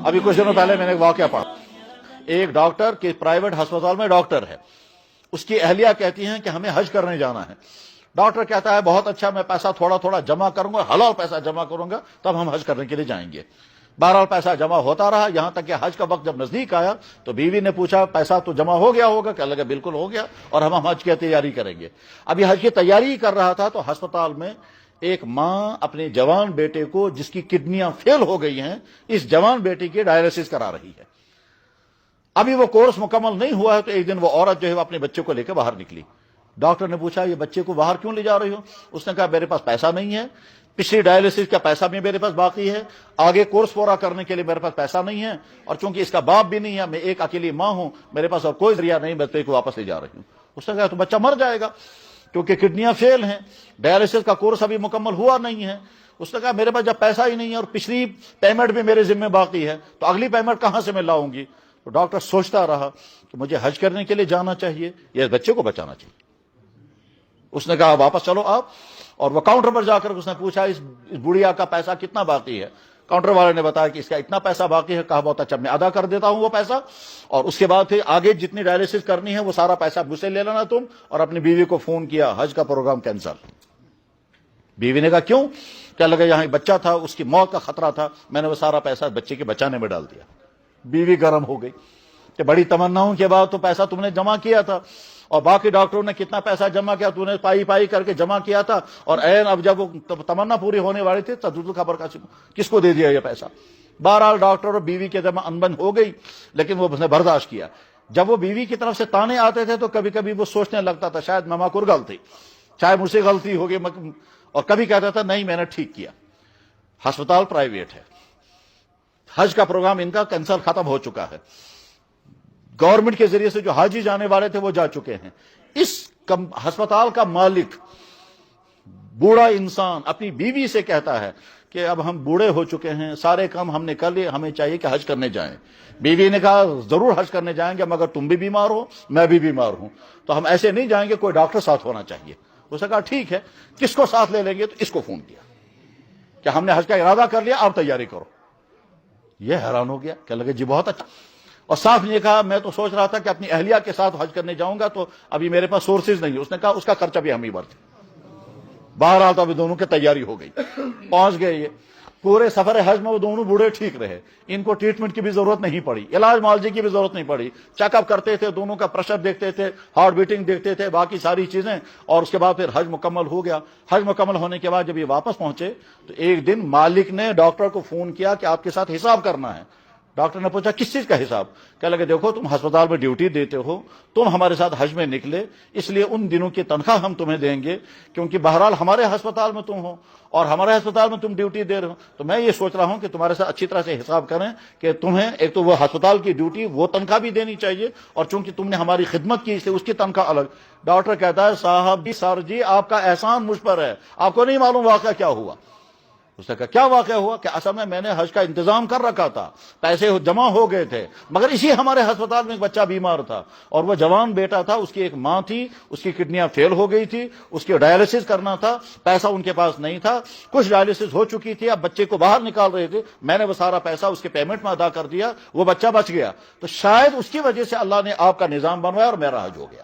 ابھی کچھ دنوں پہلے میں نے ایک واقعہ پڑھا، ایک ڈاکٹر کے پرائیویٹ ہسپتال میں ڈاکٹر ہے، اس کی اہلیہ کہتی ہیں کہ ہمیں حج کرنے جانا ہے۔ ڈاکٹر کہتا ہے بہت اچھا، میں پیسہ تھوڑا تھوڑا جمع کروں گا، حلال پیسہ جمع کروں گا، تب ہم حج کرنے کے لیے جائیں گے۔ بہرحال پیسہ جمع ہوتا رہا، یہاں تک کہ حج کا وقت جب نزدیک آیا تو بیوی نے پوچھا پیسہ تو جمع ہو گیا ہوگا؟ کہنے لگا بالکل ہو گیا، اور ہم حج کی تیاری کریں گے۔ ابھی حج کی تیاری کر رہا تھا تو ہسپتال میں ایک ماں اپنے جوان بیٹے کو، جس کی کڈنیاں فیل ہو گئی ہیں، اس جوان بیٹے کی ڈائلسس کرا رہی ہے۔ ابھی وہ کورس مکمل نہیں ہوا ہے تو ایک دن وہ عورت جو ہے وہ اپنے بچے کو لے کے باہر نکلی۔ ڈاکٹر نے پوچھا یہ بچے کو باہر کیوں لے جا رہی ہو؟ اس نے کہا میرے پاس پیسہ نہیں ہے، پچھلی ڈائلسس کا پیسہ بھی میرے پاس باقی ہے، آگے کورس پورا کرنے کے لیے میرے پاس پیسہ نہیں ہے، اور چونکہ اس کا باپ بھی نہیں ہے، میں ایک اکیلی ماں ہوں، میرے پاس اور کوئی ذریعہ نہیں، بچے کو واپس لے جا رہی ہوں۔ اس نے کہا تو بچہ مر جائے گا کیونکہ کڈنیاں فیل ہیں، ڈائلسس کا کورس ابھی مکمل ہوا نہیں ہے۔ اس نے کہا میرے پاس جب پیسہ ہی نہیں ہے اور پچھلی پیمنٹ بھی میرے ذمہ باقی ہے تو اگلی پیمنٹ کہاں سے میں لاؤں گی؟ تو ڈاکٹر سوچتا رہا کہ مجھے حج کرنے کے لیے جانا چاہیے یا بچے کو بچانا چاہیے۔ اس نے کہا واپس چلو آپ، اور وہ کاؤنٹر پر جا کر اس نے پوچھا اس بڑھیا کا پیسہ کتنا باقی ہے؟ کاؤنٹر والے نے بتایا کہ اس کا اتنا پیسہ باقی ہے۔ کہا بہت اچھا، میں ادا کر دیتا ہوں وہ پیسہ، اور اس کے بعد پھر آگے جتنی ڈائلسس کرنی ہے وہ سارا پیسہ مجھ سے لے لینا تم۔ اور اپنی بیوی کو فون کیا، حج کا پروگرام کینسل۔ بیوی نے کہا کیوں؟ کہنے لگا یہاں ایک بچہ تھا، اس کی موت کا خطرہ تھا، میں نے وہ سارا پیسہ بچے کے بچانے میں ڈال دیا۔ بیوی گرم ہو گئی کہ بڑی تمناؤں کے بعد تو پیسہ تم نے جمع کیا تھا، اور باقی ڈاکٹروں نے کتنا پیسہ جمع کیا، تو نے پائی پائی کر کے جمع کیا تھا، اور عین اب جب وہ تمنا پوری ہونے والی تھی تو خبر کس کو دے دیا یہ پیسہ؟ بہرحال ڈاکٹر اور بیوی کے درمیان انبن ہو گئی، لیکن وہ اس نے برداشت کیا۔ جب وہ بیوی کی طرف سے تانے آتے تھے تو کبھی کبھی وہ سوچنے لگتا تھا شاید مما کو غلطی، شاید مجھ سے غلطی ہوگی، اور کبھی کہتا تھا نہیں میں نے ٹھیک کیا۔ ہسپتال پرائیویٹ ہے، حج کا پروگرام ان کا کینسل ختم ہو چکا ہے، گورنمنٹ کے ذریعے سے جو حاجی جانے والے تھے وہ جا چکے ہیں۔ اس ہسپتال کا مالک بوڑھا انسان اپنی بیوی سے کہتا ہے کہ اب ہم بوڑھے ہو چکے ہیں، سارے کام ہم نے کر لیے، ہمیں چاہیے کہ حج کرنے جائیں۔ بیوی نے کہا ضرور حج کرنے جائیں گے، مگر تم بھی بیمار ہو، میں بھی بیمار ہوں، تو ہم ایسے نہیں جائیں گے، کوئی ڈاکٹر ساتھ ہونا چاہیے۔ اس نے کہا ٹھیک ہے، کس کو ساتھ لے لیں گے؟ تو اس کو فون کیا کہ ہم نے حج کا ارادہ کر لیا، آپ تیاری کرو۔ یہ حیران ہو گیا، کہنے لگے جی بہت اچھا، اور صاف نے کہا میں تو سوچ رہا تھا کہ اپنی اہلیہ کے ساتھ حج کرنے جاؤں گا تو ابھی میرے پاس سورسز نہیں ہے۔ اس نے کہا اس کا خرچہ بھی ہم ہی بھرتے۔ بہرحال تو ابھی دونوں کی تیاری ہو گئی، پہنچ گئے۔ یہ پورے سفر حج میں وہ دونوں بوڑھے ٹھیک رہے، ان کو ٹریٹمنٹ کی بھی ضرورت نہیں پڑی، علاج معالجے کی بھی ضرورت نہیں پڑی، چیک اپ کرتے تھے، دونوں کا پریشر دیکھتے تھے، ہارٹ بیٹنگ دیکھتے تھے، باقی ساری چیزیں، اور اس کے بعد پھر حج مکمل ہو گیا۔ حج مکمل ہونے کے بعد جب یہ واپس پہنچے تو ایک دن مالک نے ڈاکٹر کو فون کیا کہ آپ کے ساتھ حساب کرنا ہے۔ ڈاکٹر نے پوچھا کس چیز کا حساب؟ کہنے لگے دیکھو تم ہسپتال میں ڈیوٹی دیتے ہو، تم ہمارے ساتھ حج میں نکلے، اس لیے ان دنوں کی تنخواہ ہم تمہیں دیں گے، کیونکہ بہرحال ہمارے ہسپتال میں تم ہو اور ہمارے ہسپتال میں تم ڈیوٹی دے رہے ہو، تو میں یہ سوچ رہا ہوں کہ تمہارے ساتھ اچھی طرح سے حساب کریں کہ تمہیں ایک تو وہ ہسپتال کی ڈیوٹی وہ تنخواہ بھی دینی چاہیے، اور چونکہ تم نے ہماری خدمت کی اس لیے اس کی تنخواہ الگ۔ ڈاکٹر کہتا ہے صاحب سر جی آپ کا احسان مجھ پر ہے، آپ کو نہیں معلوم واقعہ کیا ہوا۔ اس نے کہا کیا واقعہ ہوا؟ کہ اصل میں نے حج کا انتظام کر رکھا تھا، پیسے جمع ہو گئے تھے، مگر اسی ہمارے ہسپتال میں ایک بچہ بیمار تھا، اور وہ جوان بیٹا تھا، اس کی ایک ماں تھی، اس کی کڈنیاں فیل ہو گئی تھی، اس کی ڈائلسس کرنا تھا، پیسہ ان کے پاس نہیں تھا، کچھ ڈائلسس ہو چکی تھی، اب بچے کو باہر نکال رہے تھے، میں نے وہ سارا پیسہ اس کے پیمنٹ میں ادا کر دیا، وہ بچہ بچ گیا، تو شاید اس کی وجہ سے اللہ نے آپ کا نظام بنوایا اور میرا حج ہو گیا۔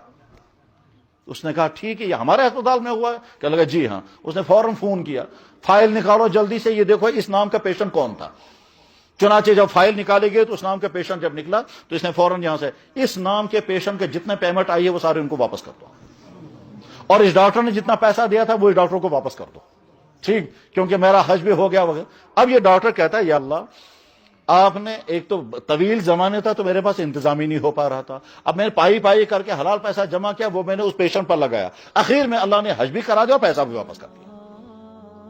اس نے کہا ٹھیک ہے یہ ہمارے ہسپتال میں ہوا ہے؟ کہنے لگا جی ہاں۔ اس نے فوراً فون کیا فائل نکالو جلدی سے، یہ دیکھو اس نام کا پیشنٹ کون تھا۔ چنانچہ جب فائل نکالے گئے تو اس نام کا پیشنٹ جب نکلا تو اس نے فوراً یہاں سے اس نام کے پیشنٹ کے جتنے پیمنٹ آئی ہے وہ سارے ان کو واپس کر دو، اور اس ڈاکٹر نے جتنا پیسہ دیا تھا وہ اس ڈاکٹر کو واپس کر دو، ٹھیک، کیونکہ میرا حج بھی ہو گیا وغیرہ۔ اب یہ ڈاکٹر کہتا ہے یا اللہ آپ نے ایک تو طویل زمانے تھا تو میرے پاس انتظام ہی نہیں ہو پا رہا تھا، اب میں نے پائی پائی کر کے حلال پیسہ جمع کیا، وہ میں نے اس پیشنٹ پر لگایا، اخیر میں اللہ نے حج بھی کرا دیا اور پیسہ بھی واپس کر دیا۔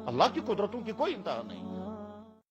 اللہ کی قدرتوں کی کوئی انتہا نہیں۔